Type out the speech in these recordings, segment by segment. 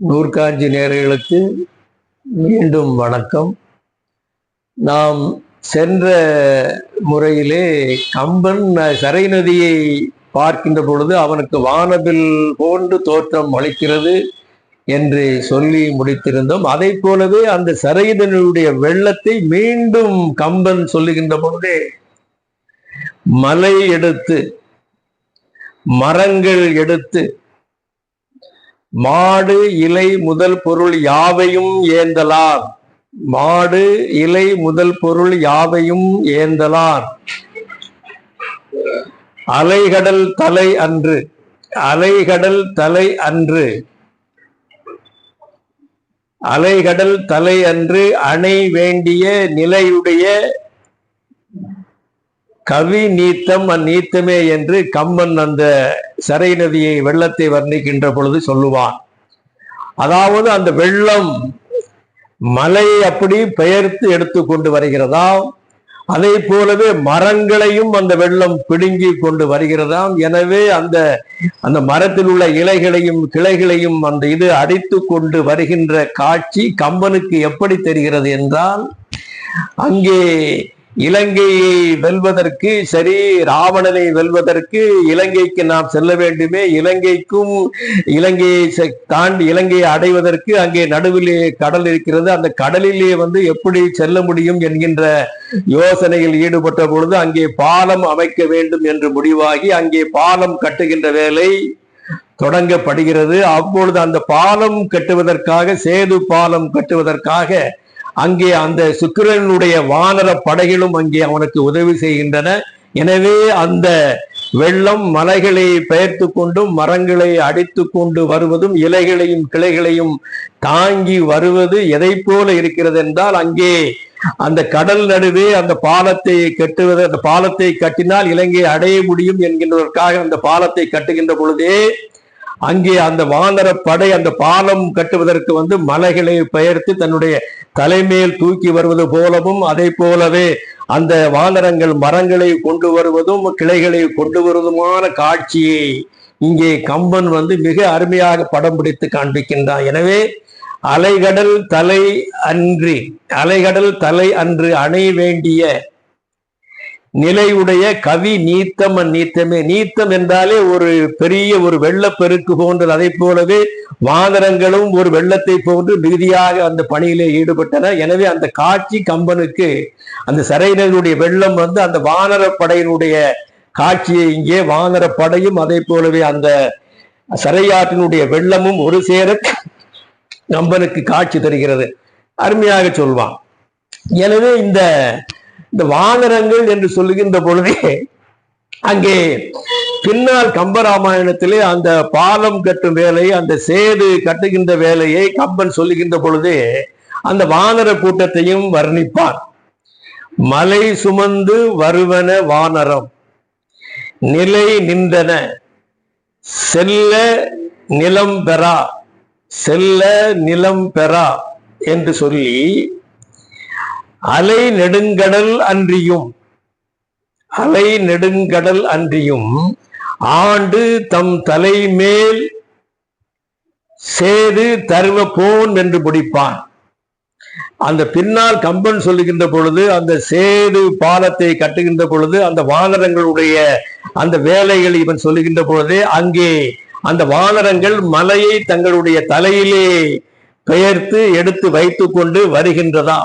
நூற்காஞ்சி நேயர்களுக்கு மீண்டும் வணக்கம். நாம் சென்ற முறையிலே கம்பன் சரை நதியை பார்க்கின்ற பொழுது அவனுக்கு வானவில் போன்று தோற்றம் அளிக்கிறது என்று சொல்லி முடித்திருந்தோம். அதை போலவே அந்த சரை நதியுடைய வெள்ளத்தை மீண்டும் கம்பன் சொல்லுகின்ற பொழுதே மலை எடுத்து மரங்கள் எடுத்து மாடு இலை முதல் பொருள் யாவையும் ஏந்தலார், மாடு இலை முதல் பொருள் யாவையும் ஏந்தலார், அலைகடல் தலை அன்று, அலைகடல் தலை அன்று, அலைகடல் தலை அன்று அணை வேண்டிய நிலையுடைய கவி நீத்தம் அந்நீத்தமே என்று கம்பன் அந்த சரை நதியை வெள்ளத்தை வர்ணிக்கின்ற பொழுது சொல்லுவான். அதாவது அந்த வெள்ளம் மலையை அப்படி பெயர்த்து எடுத்து கொண்டு வருகிறதாம், அதே போலவே மரங்களையும் அந்த வெள்ளம் பிடுங்கி கொண்டு வருகிறதாம். எனவே அந்த அந்த மரத்தில் உள்ள இலைகளையும் கிளைகளையும் அந்த இது அடித்து கொண்டு வருகின்ற காட்சி கம்பனுக்கு எப்படி தெரிகிறது என்றால், அங்கே இலங்கையை வெல்வதற்கு சரி, ராவணனை வெல்வதற்கு இலங்கைக்கு நாம் செல்ல வேண்டுமே, இலங்கைக்கும் இலங்கையை தாண்டி இலங்கையை அடைவதற்கு அங்கே நடுவிலே கடல் இருக்கிறது, அந்த கடலிலே எப்படி செல்ல முடியும் என்கின்ற யோசனையில் ஈடுபட்ட பொழுது அங்கே பாலம் அமைக்க வேண்டும் என்று முடிவாகி அங்கே பாலம் கட்டுகின்ற வேலை தொடங்கப்படுகிறது. அப்பொழுது அந்த பாலம் கட்டுவதற்காக, சேது பாலம் கட்டுவதற்காக அங்கே அந்த சுக்கிரனுடைய வானர படைகளும் அங்கே அவனுக்கு உதவி செய்கின்றன. எனவே அந்த வெள்ளம் மலைகளை பெயர்த்து கொண்டும் மரங்களை அடித்து கொண்டு வருவதும் இலைகளையும் கிளைகளையும் தாங்கி வருவது எதை போல இருக்கிறது என்றால், அங்கே அந்த கடல் நடுவே அந்த பாலத்தை கட்டுவது, அந்த பாலத்தை கட்டினால் இலங்கையை அடைய முடியும் என்கின்றதற்காக அந்த பாலத்தை கட்டுகின்ற பொழுதே அங்கே அந்த வானர படை அந்த பாலம் கட்டுவதற்கு மலைகளை பெயர்த்து தன்னுடைய தலைமையில் தூக்கி வருவது போலவும், அதே போலவே அந்த வானரங்கள் மரங்களை கொண்டு வருவதும் கிளைகளை கொண்டு வருவதுமான காட்சியை இங்கே கம்பன் மிக அருமையாக படம் பிடித்து காண்பிக்கின்றான். எனவே அலைகடல் தலை அன்றி, அலைகடல் தலை அன்று அணை வேண்டிய நிலையுடைய கவி நீத்தம் அந்நீத்தமே. நீத்தம் என்றாலே ஒரு பெரிய ஒரு வெள்ளப்பெருக்கு போன்றது. அதை போலவே வானரங்களும் ஒரு வெள்ளத்தை போன்று மிகுதியாக அந்த பணியிலே ஈடுபட்டன. எனவே அந்த காட்சி கம்பனுக்கு அந்த சரை நதியுடைய வெள்ளம் அந்த வானர படையினுடைய காட்சியை இங்கே வானர படையும் அதே போலவே அந்த சரையாற்றினுடைய வெள்ளமும் ஒரு சேர கம்பனுக்கு காட்சி தருகிறது. அருமையாக சொல்வான். எனவே இந்த வானரங்கள் என்று சொல்லுகின்ற பொழுதே அங்கே பின்னால் கம்பராமாயணத்திலே அந்த பாலம் கட்டும் வேலை, அந்த சேது கட்டுகின்ற வேலையை கம்பன் சொல்லுகின்ற பொழுதே அந்த வானர கூட்டத்தையும் வர்ணிப்பான். மலை சுமந்து வருவன வானரம் நிலை நின்றன செல்ல நிலம் பெறா, செல்ல நிலம் பெறா என்று சொல்லி அலை நெடுங்கடல் அன்றியும், அலை நெடுங்கடல் அன்றியும் ஆண்டு தம் தலைமேல் சேது தருவ போன் என்று முடிப்பான். அந்த பின்னால் கம்பன் சொல்லுகின்ற பொழுது அந்த சேது பாலத்தை கட்டுகின்ற பொழுது அந்த வானரங்களுடைய அந்த வேலைகள் இவன் சொல்லுகின்ற பொழுதே அங்கே அந்த வானரங்கள் மலையை தங்களுடைய தலையிலே பெயர்த்து எடுத்து வைத்து கொண்டு வருகின்றதா.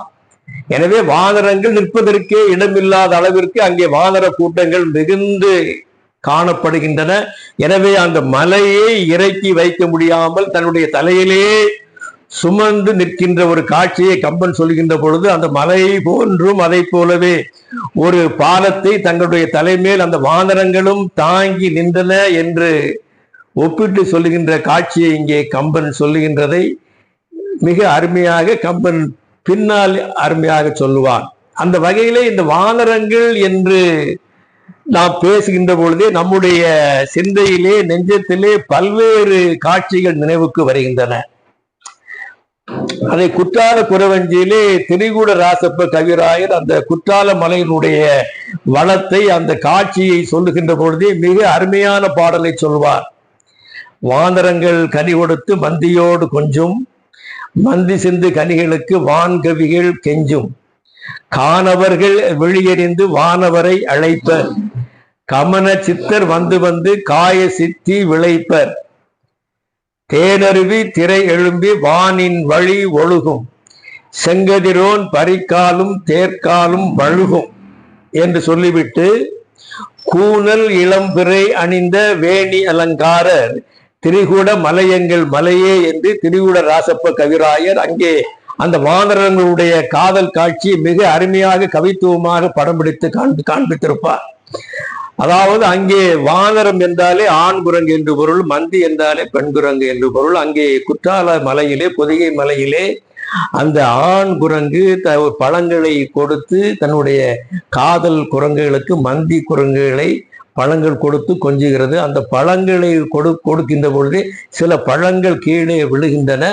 எனவே வானரங்கள் நிற்பதற்கே இடமில்லாத அளவிற்கு அங்கே வானர கூட்டங்கள் மிகுந்து காணப்படுகின்றன. எனவே அந்த மலையை இறக்கி வைக்க முடியாமல் தன்னுடைய தலையிலே சுமந்து நிற்கின்ற ஒரு காட்சியை கம்பன் சொல்கின்ற பொழுது அந்த மலையை போன்றும் அதை போலவே ஒரு பாலத்தை தங்களுடைய தலைமேல் அந்த வானரங்களும் தாங்கி நின்றன என்று ஒப்பிட்டு சொல்லுகின்ற காட்சியை இங்கே கம்பன் சொல்லுகின்றதை மிக அருமையாக கம்பன் பின்னால் அருமையாக சொல்லுவான். அந்த வகையிலே இந்த வானரங்கள் என்று நாம் பேசுகின்ற பொழுதே நம்முடைய சிந்தையிலே நெஞ்சத்திலே பல்வேறு காட்சிகள் நினைவுக்கு வருகின்றன. அதை குற்றால குறவஞ்சியிலே திரிகூட ராசப்ப கவிராயர் அந்த குற்றால மலையினுடைய வளத்தை அந்த காட்சியை சொல்லுகின்ற பொழுதே மிக அருமையான பாடலை சொல்வார். வானரங்கள் கனி கொடுத்து மந்தியோடு கொஞ்சும், மந்தி சிந்து கனிகளுக்கு வான்கவிகள் கெஞ்சும், காணவர்கள் வெளியெறிந்து வானவரை அழைப்பர், கமன சித்தர் வந்து வந்து காய சித்தி விளைப்பர், தேனருவி திரை எழும்பி வானின் வழி ஒழுகும், செங்கதிரோன் பரிக்காலும் தேர்காலும் வழுகும் என்று சொல்லிவிட்டு, கூனல் இளம்பிறை அணிந்த வேணி அலங்காரர் திரிகூட மலையங்கள் மலையே என்று திரிகூட ராசப்ப கவிராயர் அங்கே அந்த வானரங்களுடைய காதல் காட்சியை மிக அருமையாக கவித்துவமாக படம் பிடித்து காண்பித்திருப்பார். அதாவது அங்கே வானரம் என்றாலே ஆண் குரங்கு என்று பொருள், மந்தி என்றாலே பெண் குரங்கு என்று பொருள். அங்கே குற்றால மலையிலே, பொதிகை மலையிலே அந்த ஆண் குரங்கு பழங்களை கொடுத்து தன்னுடைய காதல் குரங்குகளுக்கு, மந்தி குரங்குகளை பழங்கள் கொடுத்து கொஞ்சுகிறது. அந்த பழங்களை கொடுக்கின்ற பொழுது சில பழங்கள் கீழே விழுகின்றன.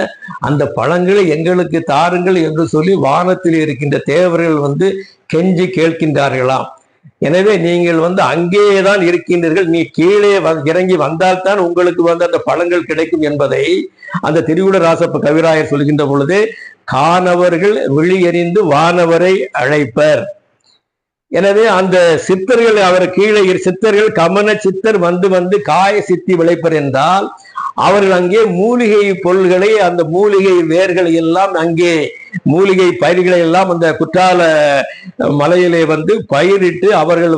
அந்த பழங்களை எங்களுக்கு தாருங்கள் என்று சொல்லி வானத்தில் இருக்கின்ற தேவர்கள் கெஞ்சி கேட்கின்றார்களாம். எனவே நீங்கள் அங்கேதான் இருக்கின்றீர்கள், நீ கீழே இறங்கி வந்தால்தான் உங்களுக்கு அந்த பழங்கள் கிடைக்கும் என்பதை அந்த திரிகூட ராசப்ப கவிராயர் சொல்கின்ற பொழுது, காணவர்கள் விழியறிந்து வானவரை அழைப்பர். எனவே அந்த சித்தர்கள், அவர் கீழே சித்தர்கள் கமன சித்தர் வந்து வந்து காய சித்தி விளைப்பர் என்றால், அவர்கள் அங்கே மூலிகை பொருள்களை, அந்த மூலிகை வேர்களை எல்லாம், அங்கே மூலிகை பயிர்களை எல்லாம் அந்த குற்றால மலையிலே பயிரிட்டு அவர்கள்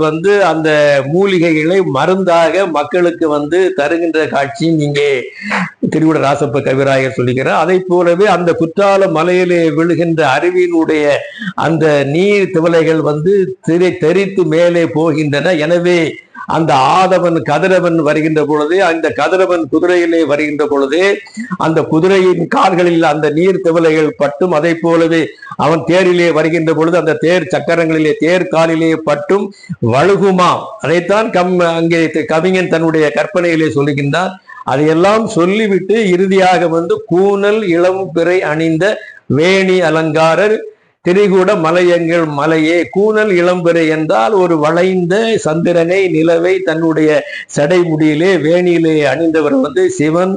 அந்த மூலிகைகளை மருந்தாக மக்களுக்கு தருகின்ற காட்சியும் இங்கே திரிகூட ராசப்ப கவிராயர் சொல்லுகிறார். அதை போலவே அந்த குற்றால மலையிலே விழுகின்ற அருவியினுடைய அந்த நீர் திவலைகள் தெரித்து மேலே போகின்றன. எனவே அந்த ஆதவன் கதிரவன் வருகின்ற பொழுது, அந்த கதிரவன் குதிரையிலே வருகின்ற பொழுது அந்த குதிரையின் கால்களில் அந்த நீர் திவலைகள் பட்டும், அதை போலவே அவன் தேரிலே வருகின்ற பொழுது அந்த தேர் சக்கரங்களிலே, தேர் காலிலே பட்டும் வழுகுமாம். அதைத்தான் அங்கே கவிஞன் தன்னுடைய கற்பனையிலே சொல்லுகின்றார். அதையெல்லாம் சொல்லிவிட்டு இறுதியாக கூனல் இளம் பிறை அணிந்த வேணி அலங்காரர் திரிகூட மலையங்கள் மலையே. கூனல் இளம்பிறை என்றால் ஒரு வளைந்த சந்திரனை, நிலவை தன்னுடைய சடை முடியிலே வேணியிலே அணிந்தவர் சிவன்.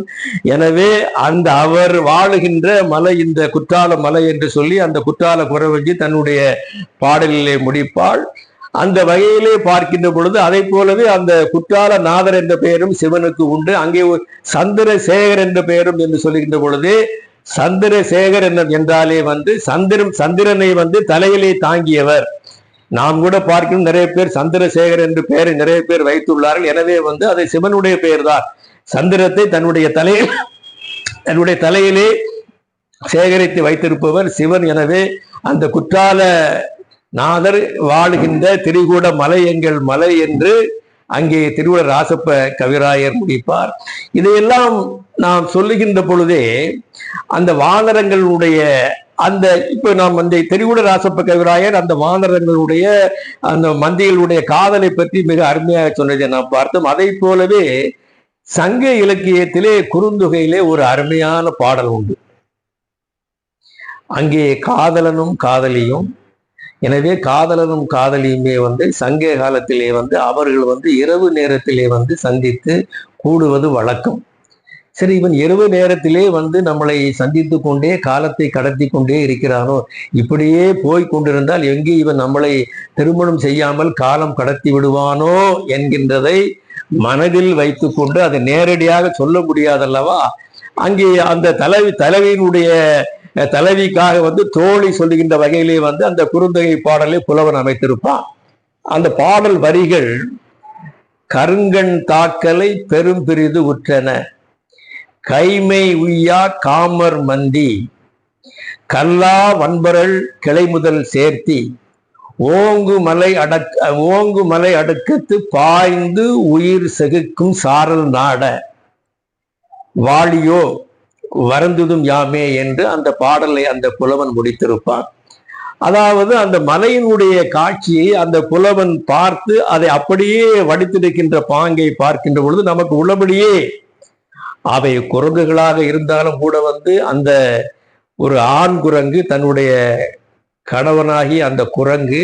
எனவே அந்த அவர் வாழுகின்ற மலை இந்த குற்றால மலை என்று சொல்லி அந்த குற்றால குறவஞ்சி தன்னுடைய பாடலிலே முடிப்பாள். அந்த வகையிலே பார்க்கின்ற பொழுது அதை போலவே அந்த குற்றால நாதர் என்ற பெயரும் சிவனுக்கு உண்டு. அங்கே சந்திரசேகர் என்ற பெயரும் என்று சொல்லுகின்ற பொழுது, சந்திரசேகர் என்றாலே சந்திரனை தலையிலே தாங்கியவர். நாம் கூட பார்க்கணும், நிறைய பேர் சந்திரசேகர் என்று பெயரை நிறைய பேர் வைத்துள்ளார்கள். எனவே அதை சிவனுடைய பெயர் தான். சந்திரத்தை தன்னுடைய தலையிலே சேகரித்து வைத்திருப்பவர் சிவன். எனவே அந்த குற்றால நாதர் வாழுகின்ற திரிகூட மலை எங்கள் மலை என்று அங்கே திரிகூட ராசப்ப கவிராயர் முடிப்பார். இதையெல்லாம் நாம் சொல்லுகின்ற பொழுதே அந்த வானரங்களுடைய அந்த இப்ப நாம் அந்த திரிகூட ராசப்ப கவிராயர் அந்த வானரங்களுடைய அந்த மந்திகளுடைய காதலை பற்றி மிக அருமையாக சொன்னதை நாம் பார்த்தோம். அதை போலவே சங்க இலக்கியத்திலே குறுந்தொகையிலே ஒரு அருமையான பாடல் உண்டு. அங்கே காதலனும் காதலியும், எனவே காதலனும் காதலியுமே சங்க காலத்திலே அவர்கள் இரவு நேரத்திலே சந்தித்து கூடுவது வழக்கம். சரி, இவன் இரவு நேரத்திலே நம்மளை சந்தித்து கொண்டே காலத்தை கடத்தி கொண்டே இருக்கிறானோ, இப்படியே போய் கொண்டிருந்தால் எங்கே இவன் நம்மளை திருமணம் செய்யாமல் காலம் கடத்தி விடுவானோ என்கின்றதை மனதில் வைத்து கொண்டு அதை நேரடியாக சொல்ல முடியாதல்லவா. அங்கே அந்த தலைவியினுடைய தலைவிக்காக தோழி சொல்லுகின்ற வகையிலே அந்த குறுந்தொகை பாடலை புலவன் அமைத்திருப்பான். அந்த பாடல் வரிகள், கருங்கண் தாக்கலை பெரும் பிரிது உற்றன, கைமை உய்யா காமர் மந்தி, கல்லா வன்பரல் கிளை முதல் சேர்த்தி, ஓங்கு மலை அடுக்கத்து பாய்ந்து உயிர் செகுக்கும் சாரல் நாட, வாழியோ வருந்துதும் யாமே என்று அந்த பாடலை அந்த புலவன் முடித்திருப்பான். அதாவது அந்த மலையினுடைய காட்சியை அந்த புலவன் பார்த்து அதை அப்படியே வடித்திருக்கின்ற பாங்கை பார்க்கின்ற பொழுது நமக்கு உள்ளபடியே அவை குரங்குகளாக இருந்தாலும் கூட அந்த ஒரு ஆண் குரங்கு தன்னுடைய கணவனாகி அந்த குரங்கு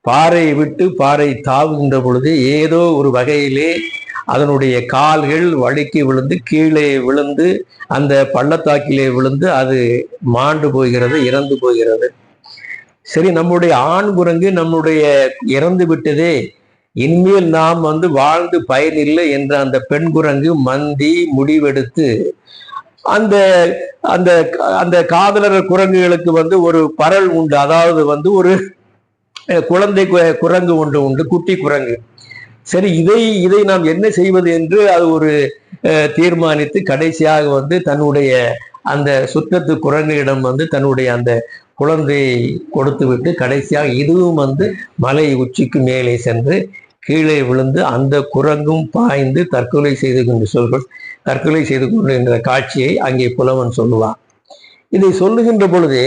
பாறை விட்டு பாறை தாவுகின்ற பொழுது ஏதோ ஒரு வகையிலே அதனுடைய கால்கள் வழுக்கி விழுந்து கீழே விழுந்து அந்த பள்ளத்தாக்கிலே விழுந்து அது மாண்டு போகிறது, இறந்து போகிறது. சரி, நம்முடைய ஆண் குரங்கு நம்முடைய இறந்து விட்டதே, இனிமேல் நாம் வாழ்ந்து பயனில்லை என்ற அந்த பெண் குரங்கு மந்தி முடிவெடுத்து அந்த அந்த அந்த காதலர் குரங்குகளுக்கு ஒரு பரல் உண்டு. அதாவது ஒரு குழந்தை குரங்கு ஒன்று உண்டு, குட்டி குரங்கு. சரி, இதை நாம் என்ன செய்வது என்று அது ஒரு தீர்மானித்து கடைசியாக தன்னுடைய அந்த சுற்றத்து குரங்கிடம் தன்னுடைய அந்த குழந்தையை கொடுத்து விட்டு கடைசியாக இதுவும் மலை உச்சிக்கு மேலே சென்று கீழே விழுந்து அந்த குரங்கும் பாய்ந்து தற்கொலை செய்து கொள்கின்ற காட்சியை அங்கே புலவன் சொல்லுவான். இதை சொல்லுகின்ற பொழுது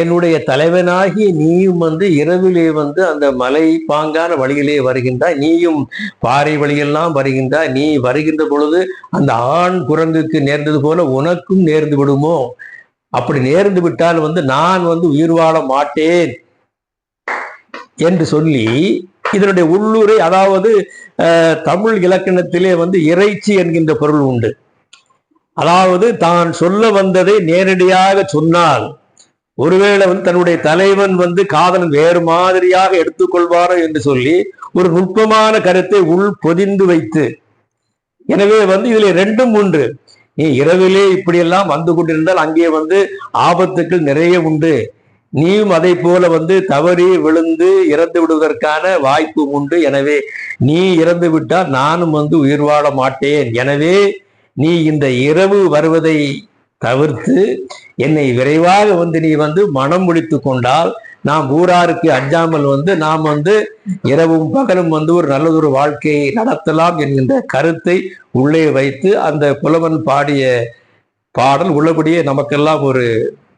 என்னுடைய தலைவனாகி நீயும் இரவிலே அந்த மலை பாங்கான வழியிலே வருகின்றாய், நீயும் பாறை வழியெல்லாம் வருகின்றாய். நீ வருகின்ற பொழுது அந்த ஆண் குரங்குக்கு நேர்ந்தது போல உனக்கும் நேர்ந்து விடுமோ? அப்படி நேர்ந்து விட்டால் நான் உயிர் வாழ மாட்டேன் என்று சொல்லி இதனுடைய உள்ளுரை, அதாவது தமிழ் இலக்கணத்திலே இறைச்சி என்கின்ற பொருள் உண்டு. அதாவது தான் சொல்ல வந்ததை நேரடியாக சொன்னால் ஒருவேளை தன்னுடைய தலைவன் காதலன் வேறு மாதிரியாக எடுத்துக்கொள்வாரோ என்று சொல்லி ஒரு நுட்பமான கருத்தை உள் பொதிந்து வைத்து, எனவே இதுல ரெண்டும் உண்டு. நீ இரவிலே இப்படியெல்லாம் வந்து கொண்டிருந்தால் அங்கே ஆபத்துக்கள் நிறைய உண்டு. நீயும் அதை போல தவறி விழுந்து இறந்து விடுவதற்கான வாய்ப்பு உண்டு. எனவே நீ இறந்து விட்டால் நானும் உயிர் வாழ மாட்டேன். எனவே நீ இந்த இரவு வருவதை தவிர்த்து என்னை விரைவாக நீ மனம் முடித்து கொண்டால் நாம் ஊராருக்கு அஞ்சாமல் நாம் இரவும் பகலும் ஒரு நல்லதொரு வாழ்க்கையை நடத்தலாம் என்கின்ற கருத்தை உள்ளே வைத்து அந்த புலவன் பாடிய பாடல் உள்ளபடியே நமக்கெல்லாம் ஒரு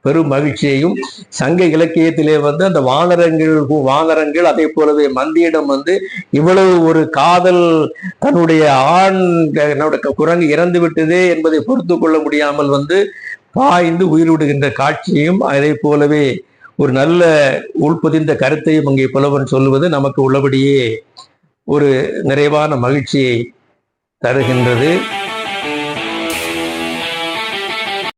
பெரும் மகிழ்ச்சியையும், சங்க இலக்கியத்திலே அந்த வானரங்கள் அதே போலவே மந்தியிடம் இவ்வளவு ஒரு காதல் தன்னுடைய ஆண் குரங்கு இறந்து விட்டதே என்பதை பொறுத்து கொள்ள முடியாமல் பாய்ந்து உயிர் விடுகின்ற காட்சியையும் அதே போலவே ஒரு நல்ல உள்பொதிந்த கருத்தையும் அங்கே புலவன் சொல்லுவது நமக்கு உள்ளபடியே ஒரு நிறைவான மகிழ்ச்சியை தருகின்றது.